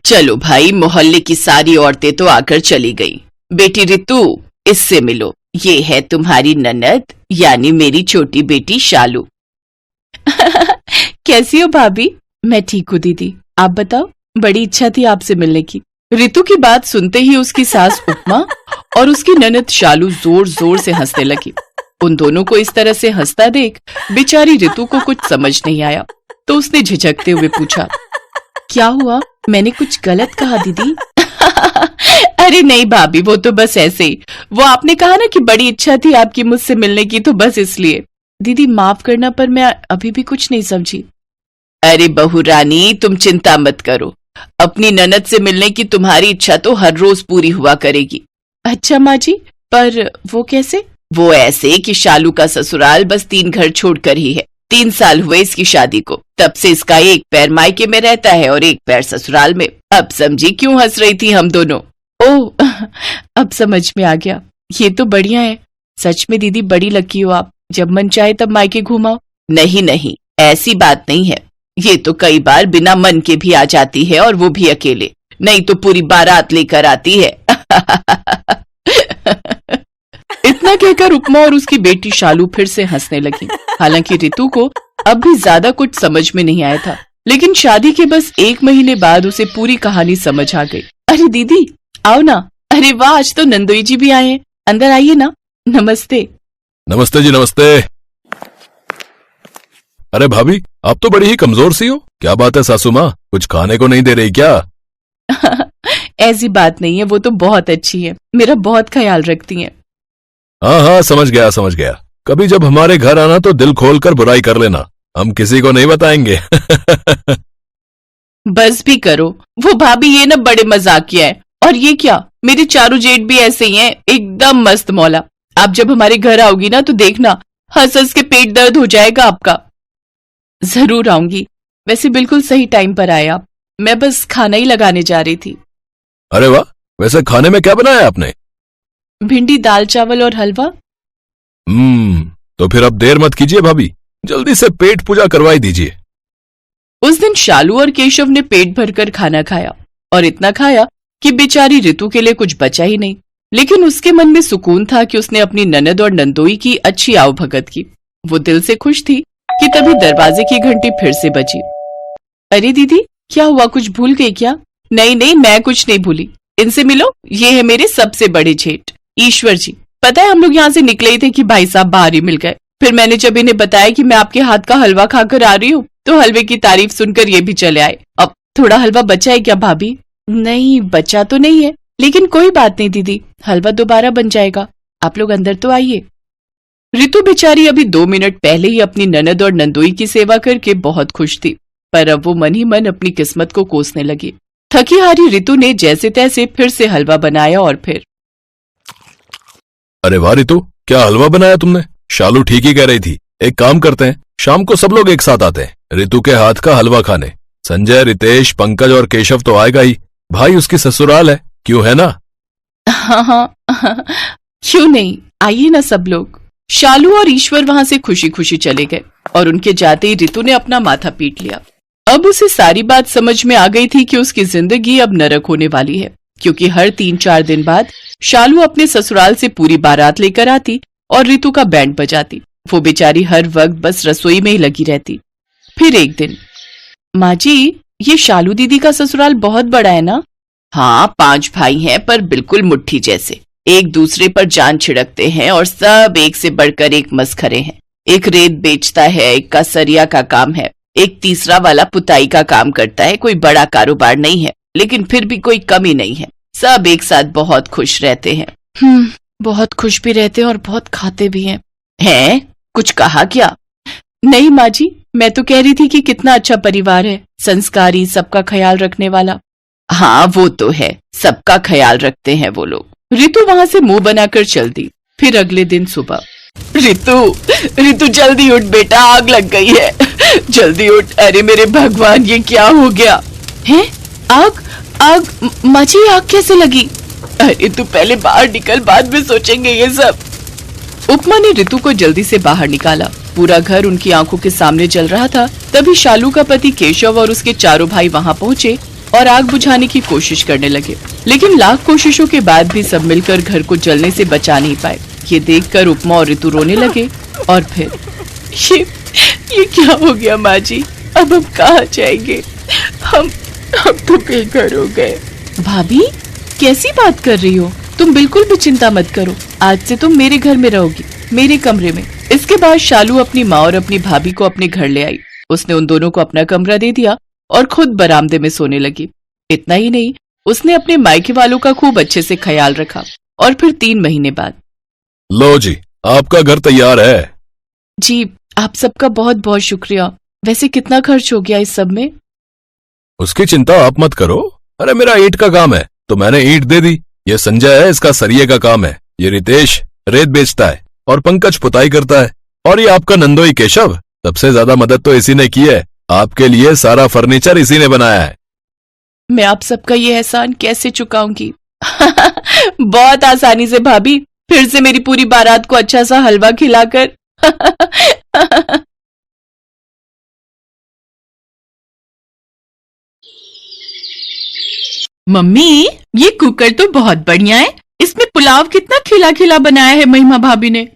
चलो भाई, मोहल्ले की सारी औरतें तो आकर चली गई। बेटी रितु, इससे मिलो, ये है तुम्हारी ननद यानी मेरी छोटी बेटी शालू। कैसी हो भाभी? मैं ठीक हूँ दीदी, आप बताओ। बड़ी इच्छा थी आपसे मिलने की। रितु की बात सुनते ही उसकी सास उपमा और उसकी ननद शालू जोर जोर से हंसने लगी। उन दोनों को इस तरह से हंसता देख बेचारी रितु को कुछ समझ नहीं आया, तो उसने झिझकते हुए पूछा, क्या हुआ? मैंने कुछ गलत कहा दीदी? अरे नहीं भाभी, वो तो बस ऐसे ही। वो आपने कहा ना कि बड़ी इच्छा थी आपकी मुझसे मिलने की, तो बस इसलिए। दीदी माफ करना, पर मैं अभी भी कुछ नहीं समझी। अरे बहू रानी, तुम चिंता मत करो, अपनी ननद से मिलने की तुम्हारी इच्छा तो हर रोज पूरी हुआ करेगी। अच्छा माँ जी, पर वो कैसे? वो ऐसे कि शालू का ससुराल बस 3 घर छोड़कर ही है। 3 साल हुए इसकी शादी को, तब से इसका एक पैर मायके में रहता है और एक पैर ससुराल में। अब समझी क्यों हंस रही थी हम दोनों? ओह, अब समझ में आ गया। ये तो बढ़िया है। सच में दीदी बड़ी लकी हो आप, जब मन चाहे तब मायके घुमाओ। नहीं नहीं, ऐसी बात नहीं है। ये तो कई बार बिना मन के भी आ जाती है, और वो भी अकेले, नहीं तो पूरी बारात लेकर आती है। इतना कहकर उपमा और उसकी बेटी शालू फिर से हंसने लगी। हालांकि रितु को अब भी ज्यादा कुछ समझ में नहीं आया था, लेकिन शादी के बस 1 महीने बाद उसे पूरी कहानी समझ आ गई। अरे दीदी आओ ना। अरे वाह, आज तो नंदोई जी भी आए हैं। अंदर आइए ना। नमस्ते। नमस्ते जी, नमस्ते। अरे भाभी, आप तो बड़ी ही कमजोर सी हो। क्या बात है सासू माँ, कुछ खाने को नहीं दे रही क्या? ऐसी बात नहीं है, वो तो बहुत अच्छी है, मेरा बहुत ख्याल रखती हैं। हाँ हाँ, समझ गया समझ गया। कभी जब हमारे घर आना तो दिल खोलकर बुराई कर लेना, हम किसी को नहीं बताएंगे। बस भी करो, वो भाभी ये ना बड़े मजाकिया है। और ये क्या, मेरे चारों जेठ भी ऐसे ही हैं, एकदम मस्त मौला। आप जब हमारे घर आओगी ना तो देखना, हंस हंस के पेट दर्द हो जाएगा आपका। जरूर आऊंगी। वैसे बिल्कुल सही टाइम पर आए आप, मैं बस खाना ही लगाने जा रही थी। अरे वाह, वैसे खाने में क्या बनाया आपने? भिंडी, दाल चावल और हलवा। तो फिर अब देर मत कीजिए भाभी, जल्दी से पेट पूजा करवाई दीजिए। उस दिन शालू और केशव ने पेट भरकर खाना खाया, और इतना खाया कि बेचारी रितु के लिए कुछ बचा ही नहीं। लेकिन उसके मन में सुकून था कि उसने अपनी ननद और नंदोई की अच्छी आवभगत की। वो दिल से खुश थी कि तभी दरवाजे की घंटी फिर से बजी। अरे दीदी, क्या हुआ, कुछ भूल गई क्या? नहीं नहीं, मैं कुछ नहीं भूली। इनसे मिलो, ये है मेरे सबसे बड़े जेठ ईश्वर जी। पता है, हम लोग यहाँ से निकले ही थे कि भाई साहब बाहर ही मिल गए। फिर मैंने जब इन्हें बताया कि मैं आपके हाथ का हलवा खाकर आ रही हूँ, तो हलवे की तारीफ सुनकर ये भी चले आए। अब थोड़ा हलवा बचा है क्या भाभी? नहीं, बचा तो नहीं है, लेकिन कोई बात नहीं दीदी, हलवा दोबारा बन जाएगा। आप लोग अंदर तो आइए। रितु बेचारी अभी 2 मिनट पहले ही अपनी ननद और नंदोई की सेवा करके बहुत खुश थी, पर अब वो मन ही मन अपनी किस्मत को कोसने लगी। थकी हारी रितु ने जैसे तैसे फिर से हलवा बनाया और फिर। अरे वाह रितु, क्या हलवा बनाया तुमने? शालू ठीक ही कह रही थी। एक काम करते हैं, शाम को सब लोग एक साथ आते हैं रितु के हाथ का हलवा खाने। संजय, रितेश, पंकज और केशव तो आएगा ही, भाई उसकी ससुराल है, क्यों है ना? हाँ, क्यों नहीं, आइए ना सब लोग। शालू और ईश्वर वहां से खुशी खुशी चले गए, और उनके जाते ही रितु ने अपना माथा पीट लिया। अब उसे सारी बात समझ में आ गई थी कि उसकी जिंदगी अब नरक होने वाली है, क्योंकि हर 3-4 दिन बाद शालू अपने ससुराल से पूरी बारात लेकर आती और रितु का बैंड बजाती। वो बेचारी हर वक्त बस रसोई में ही लगी रहती। फिर एक दिन, माँ जी, ये शालू दीदी का ससुराल बहुत बड़ा है ना? हाँ, 5 भाई हैं, पर बिल्कुल मुट्ठी जैसे, एक दूसरे पर जान छिड़कते हैं और सब एक से बढ़कर एक मस्खरे हैं। एक रेत बेचता है, एक का सरिया का काम है, एक तीसरा वाला पुताई का काम करता है। कोई बड़ा कारोबार नहीं है, लेकिन फिर भी कोई कमी नहीं है। सब एक साथ बहुत खुश रहते हैं। बहुत खुश भी रहते हैं और बहुत खाते भी हैं। हैं? कुछ कहा क्या? नहीं माँ जी, मैं तो कह रही थी कि कितना अच्छा परिवार है, संस्कारी, सबका ख्याल रखने वाला। हाँ वो तो है, सबका ख्याल रखते हैं वो लोग। रितु वहां से मुंह बनाकर चल दी। फिर अगले दिन सुबह, रितु जल्दी उठ बेटा, आग लग गई है, जल्दी उठ। अरे मेरे भगवान, ये क्या हो गया है? आग? माँ जी, आग कैसे लगी? अरे तू पहले बाहर निकल, बाद में सोचेंगे ये सब। उपमा ने रितु को जल्दी से बाहर निकाला। पूरा घर उनकी आंखों के सामने जल रहा था। तभी शालू का पति केशव और उसके चारों भाई वहां पहुंचे और आग बुझाने की कोशिश करने लगे, लेकिन लाख कोशिशों के बाद भी सब मिलकर घर को जलने से बचा नहीं पाए। ये देखकर उपमा और ऋतु रोने लगे और फिर ये क्या हो गया माँ जी, अब हम कहाँ जाएंगे, हम तो बेघर हो गए। भाभी कैसी बात कर रही हो, तुम बिल्कुल भी चिंता मत करो, आज से तुम मेरे घर में रहोगी, मेरे कमरे में। इसके बाद शालू अपनी माँ और अपनी भाभी को अपने घर ले आई। उसने उन दोनों को अपना कमरा दे दिया और खुद बरामदे में सोने लगी। इतना ही नहीं, उसने अपने मायके वालों का खूब अच्छे से ख्याल रखा। और फिर 3 महीने बाद, लो जी, आपका घर तैयार है। जी आप सबका बहुत बहुत शुक्रिया। वैसे कितना खर्च हो गया इस सब में? उसकी चिंता आप मत करो। अरे मेरा ईंट का काम है तो मैंने ईंट दे दी। ये संजय है, इसका सरिये का काम है। ये रितेश रेत बेचता है और पंकज पुताई करता है। और ये आपका नंदोई केशव, सबसे ज्यादा मदद तो इसी ने की है। आपके लिए सारा फर्नीचर इसी ने बनाया है। मैं आप सबका ये एहसान कैसे चुकाऊंगी? बहुत आसानी से भाभी, फिर से मेरी पूरी बारात को अच्छा सा हलवा खिलाकर। मम्मी ये कुकर तो बहुत बढ़िया है, इसमें पुलाव कितना खिला खिला बनाया है महिमा भाभी ने।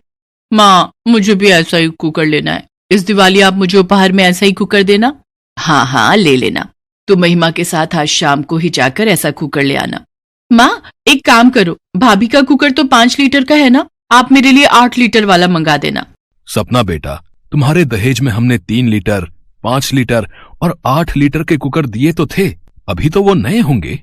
माँ मुझे भी ऐसा ही कुकर लेना है, इस दिवाली आप मुझे उपहार में ऐसा ही कुकर देना। हाँ हाँ ले लेना, तो महिमा के साथ आज शाम को ही जाकर ऐसा कुकर ले आना। माँ एक काम करो, भाभी का कुकर तो 5 लीटर का है ना, आप मेरे लिए 8 लीटर वाला मंगा देना। सपना बेटा, तुम्हारे दहेज में हमने 3 लीटर, 5 लीटर और 8 लीटर के कुकर दिए तो थे, अभी तो वो नए होंगे।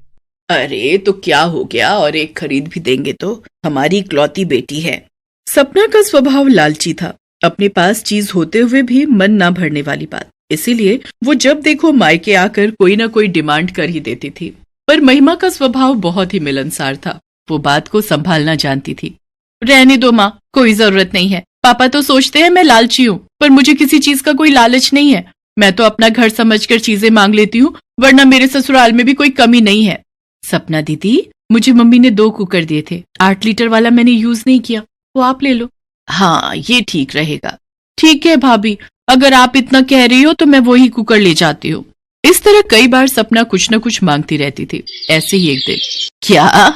अरे तो क्या हो गया, और एक खरीद भी देंगे तो, हमारी इकलौती बेटी है। सपना का स्वभाव लालची था, अपने पास चीज होते हुए भी मन ना भरने वाली बात। इसीलिए वो जब देखो मायके आकर कोई ना कोई डिमांड कर ही देती थी। पर महिमा का स्वभाव बहुत ही मिलनसार था, वो बात को संभालना जानती थी। रहने दो माँ, कोई जरूरत नहीं है। पापा तो सोचते हैं मैं लालची हूँ, पर मुझे किसी चीज का कोई लालच नहीं है। मैं तो अपना घर समझकर चीजें मांग लेती हूँ, वरना मेरे ससुराल में भी कोई कमी नहीं है। सपना दीदी, मुझे मम्मी ने 2 कुकर दिए थे, 8 लीटर वाला मैंने यूज नहीं किया, वो आप ले लो। हाँ ये ठीक रहेगा। ठीक है भाभी, अगर आप इतना कह रही हो तो मैं वही कुकर ले जाती हूँ। इस तरह कई बार सपना कुछ न कुछ मांगती रहती थी। ऐसे ही एक दिन, क्या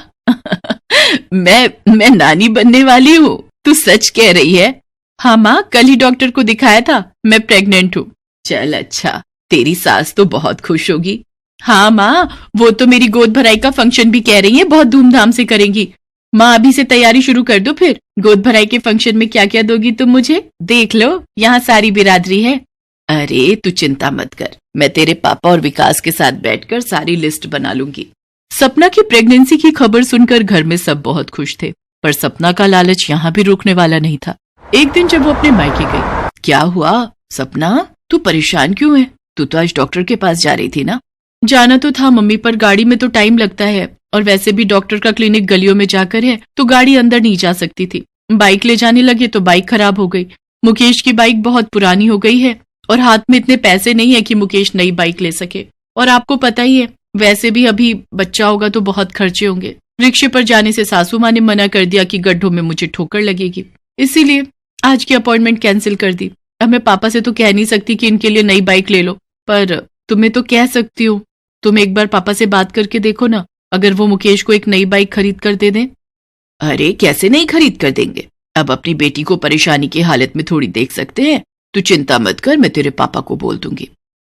मैं नानी बनने वाली हूँ, तू सच कह रही है? हाँ माँ, कल ही डॉक्टर को दिखाया था, मैं प्रेग्नेंट हूँ। चल अच्छा, तेरी सास तो बहुत खुश होगी। हाँ माँ, वो तो मेरी गोद भराई का फंक्शन भी कह रही है बहुत धूमधाम से करेंगी। माँ अभी से तैयारी शुरू कर दो, फिर गोद भराई के फंक्शन में क्या क्या दोगी तुम मुझे, देख लो यहाँ सारी बिरादरी है। अरे तू चिंता मत कर, मैं तेरे पापा और विकास के साथ बैठकर सारी लिस्ट बना लूंगी। सपना की प्रेगनेंसी की खबर सुनकर घर में सब बहुत खुश थे, पर सपना का लालच यहाँ भी रुकने वाला नहीं था। एक दिन जब वो अपने मायके गई, क्या हुआ सपना, तू परेशान क्यों है? तू तो आज डॉक्टर के पास जा रही थी ना? जाना तो था मम्मी, पर गाड़ी में तो टाइम लगता है, और वैसे भी डॉक्टर का क्लिनिक गलियों में जाकर है, तो गाड़ी अंदर नहीं जा सकती थी। बाइक ले जाने लगे तो बाइक खराब हो गई। मुकेश की बाइक बहुत पुरानी हो गई है, और हाथ में इतने पैसे नहीं है कि मुकेश नई बाइक ले सके। और आपको पता ही है, वैसे भी अभी बच्चा होगा तो बहुत खर्चे होंगे। रिक्शे पर जाने से सासू माँ ने मना कर दिया कि गड्ढों में मुझे ठोकर लगेगी, इसीलिए आज की अपॉइंटमेंट कैंसिल कर दी। अब मैं पापा से तो कह नहीं सकती कि इनके लिए नई बाइक ले लो, पर तुम्हें तो कह सकती हूँ। तुम एक बार पापा से बात करके देखो ना, अगर वो मुकेश को एक नई बाइक खरीद कर दे दें। अरे कैसे नहीं खरीद कर देंगे, अब अपनी बेटी को परेशानी की हालत में थोड़ी देख सकते हैं। तू चिंता मत कर, मैं तेरे पापा को बोल दूंगी।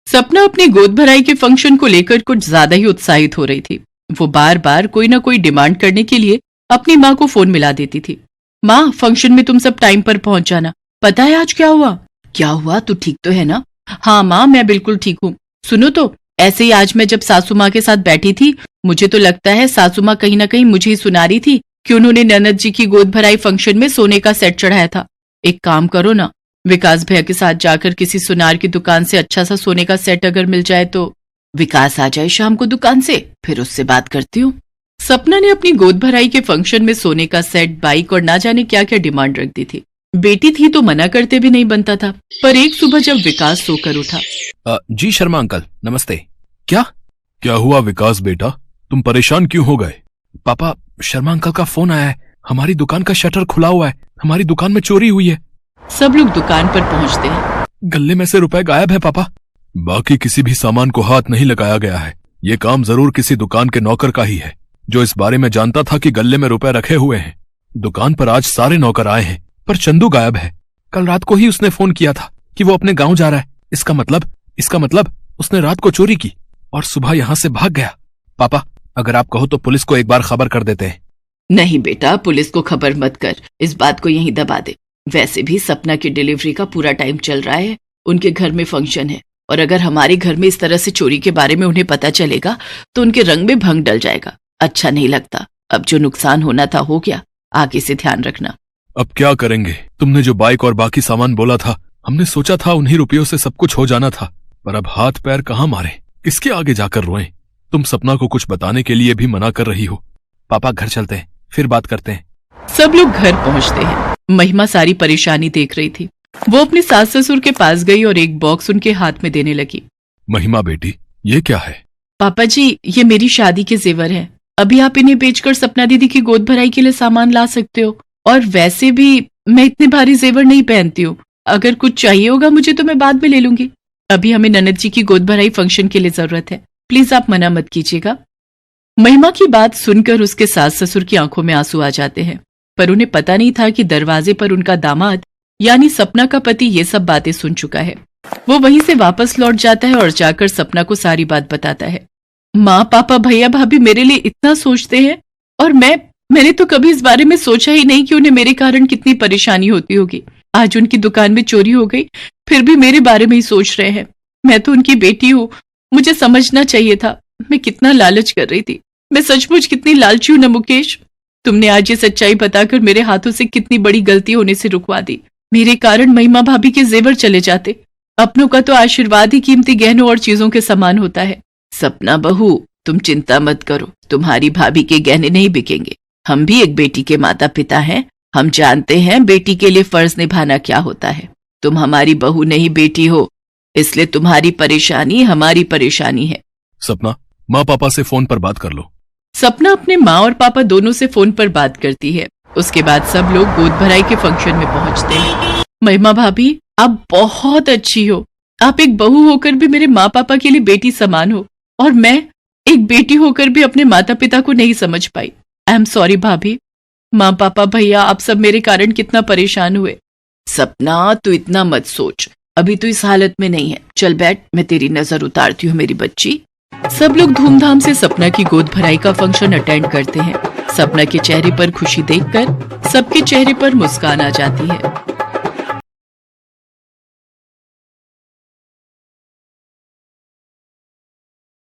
सपना अपनी गोद भराई के फंक्शन को लेकर कुछ ज्यादा ही उत्साहित हो रही थी। वो बार बार कोई ना कोई डिमांड करने के लिए अपनी माँ को फोन मिला देती थी। माँ फंक्शन में तुम सब टाइम पर पहुंच जाना। पता है आज क्या हुआ? क्या हुआ, तू ठीक तो है ना? हाँ माँ मैं बिल्कुल ठीक हूँ। सुनो तो, ऐसे ही आज मैं जब सासू माँ के साथ बैठी थी, मुझे तो लगता है सासू माँ कहीं ना कहीं मुझे ही सुना रही थी कि उन्होंने ननद जी की गोद भराई फंक्शन में सोने का सेट चढ़ाया था। एक काम करो ना, विकास भैया के साथ जाकर किसी सुनार की दुकान से अच्छा सा सोने का सेट अगर मिल जाए तो। विकास आ जाए शाम को दुकान से, फिर उससे बात करती हूँ। सपना ने अपनी गोद भराई के फंक्शन में सोने का सेट, बाइक और ना जाने क्या क्या डिमांड रख दी थी। बेटी थी तो मना करते भी नहीं बनता था। पर एक सुबह जब विकास सोकर उठा, जी शर्मा अंकल नमस्ते। क्या हुआ विकास बेटा, तुम परेशान क्यों हो गए? पापा शर्मा अंकल का फोन आया है, हमारी दुकान का शटर खुला हुआ है, हमारी दुकान में चोरी हुई है। सब लोग दुकान पर पहुंचते हैं। गले में से रुपए गायब है पापा। बाकी किसी भी सामान को हाथ नहीं लगाया गया है। ये काम जरूर किसी दुकान के नौकर का ही है, जो इस बारे में जानता था कि गल्ले में रुपए रखे हुए हैं। दुकान पर आज सारे नौकर आए हैं, पर चंदू गायब है। कल रात को ही उसने फोन किया था कि वो अपने गांव जा रहा है। इसका मतलब उसने रात को चोरी की और सुबह यहां से भाग गया। पापा, अगर आप कहो तो पुलिस को एक बार खबर कर देते हैं। नहीं बेटा, पुलिस को खबर मत कर, इस बात को यहीं दबा दे। वैसे भी सपना की डिलीवरी का पूरा टाइम चल रहा है, उनके घर में फंक्शन है, और अगर हमारे घर में इस तरह से चोरी के बारे में उन्हें पता चलेगा तो उनके रंग में भंग डल जाएगा। अच्छा नहीं लगता। अब जो नुकसान होना था हो गया, आगे से ध्यान रखना। अब क्या करेंगे? तुमने जो बाइक और बाकी सामान बोला था, हमने सोचा था उन्हीं रुपयों से सब कुछ हो जाना था, पर अब हाथ पैर कहाँ मारे, किसके आगे जाकर रोएं? तुम सपना को कुछ बताने के लिए भी मना कर रही हो। पापा, घर चलते हैं, फिर बात करते हैं। सब लोग घर पहुंचते हैं। महिमा सारी परेशानी देख रही थी। वो अपने सास ससुर के पास गई और एक बॉक्स उनके हाथ में देने लगी। महिमा बेटी, ये क्या है? पापा जी, ये मेरी शादी के जेवर हैं। अभी आप इन्हें बेचकर सपना दीदी की गोद भराई के लिए सामान ला सकते हो, और वैसे भी मैं इतने भारी जेवर नहीं पहनती हूँ। अगर कुछ चाहिए होगा मुझे तो मैं बाद में ले लूंगी। अभी हमें ननद जी की गोद भराई फंक्शन के लिए जरूरत है, प्लीज आप मना मत कीजिएगा। महिमा की बात सुनकर उसके सास ससुर की आंखों में आंसू आ जाते हैं, पर उन्हें पता नहीं था कि दरवाजे पर उनका दामाद यानी सपना का पति ये सब बातें सुन चुका है। वो वहीं से वापस लौट जाता है और जाकर सपना को सारी बात बताता है। माँ, पापा, भैया, भाभी मेरे लिए इतना सोचते हैं, और मैंने तो कभी इस बारे में सोचा ही नहीं कि उन्हें मेरे कारण कितनी परेशानी होती होगी। आज उनकी दुकान में चोरी हो गई, फिर भी मेरे बारे में ही सोच रहे हैं। मैं तो उनकी बेटी हूँ, मुझे समझना चाहिए था। मैं कितना लालच कर रही थी। मैं सचमुच कितनी लालची हूं ना मुकेश। तुमने आज ये सच्चाई बताकर मेरे हाथों से कितनी बड़ी गलती होने से रुकवा दी। मेरे कारण महिमा भाभी के जेवर चले जाते। अपनों का तो आशीर्वाद ही कीमती गहनों और चीजों के समान होता है। सपना बहू, तुम चिंता मत करो, तुम्हारी भाभी के गहने नहीं बिकेंगे। हम भी एक बेटी के माता पिता हैं, हम जानते हैं बेटी के लिए फर्ज निभाना क्या होता है। तुम हमारी बहू नहीं बेटी हो, इसलिए तुम्हारी परेशानी हमारी परेशानी है। सपना, माँ पापा से फोन पर बात कर लो। सपना अपने माँ और पापा दोनों से फोन पर बात करती है। उसके बाद सब लोग गोद भराई के फंक्शन में पहुंचते हैं। महिमा भाभी, आप बहुत अच्छी हो। आप एक बहू होकर भी मेरे माँ पापा के लिए बेटी समान हो, और मैं एक बेटी होकर भी अपने माता पिता को नहीं समझ पाई। आई एम सॉरी भाभी। माँ, पापा, भैया, आप सब मेरे कारण कितना परेशान हुए। सपना, तू इतना मत सोच, अभी तो इस हालत में नहीं है। चल बैठ, मैं तेरी नजर उतारती हूँ मेरी बच्ची। सब लोग धूमधाम से सपना की गोद भराई का फंक्शन अटेंड करते हैं। सपना के चेहरे पर खुशी देखकर सबके चेहरे पर मुस्कान आ जाती है।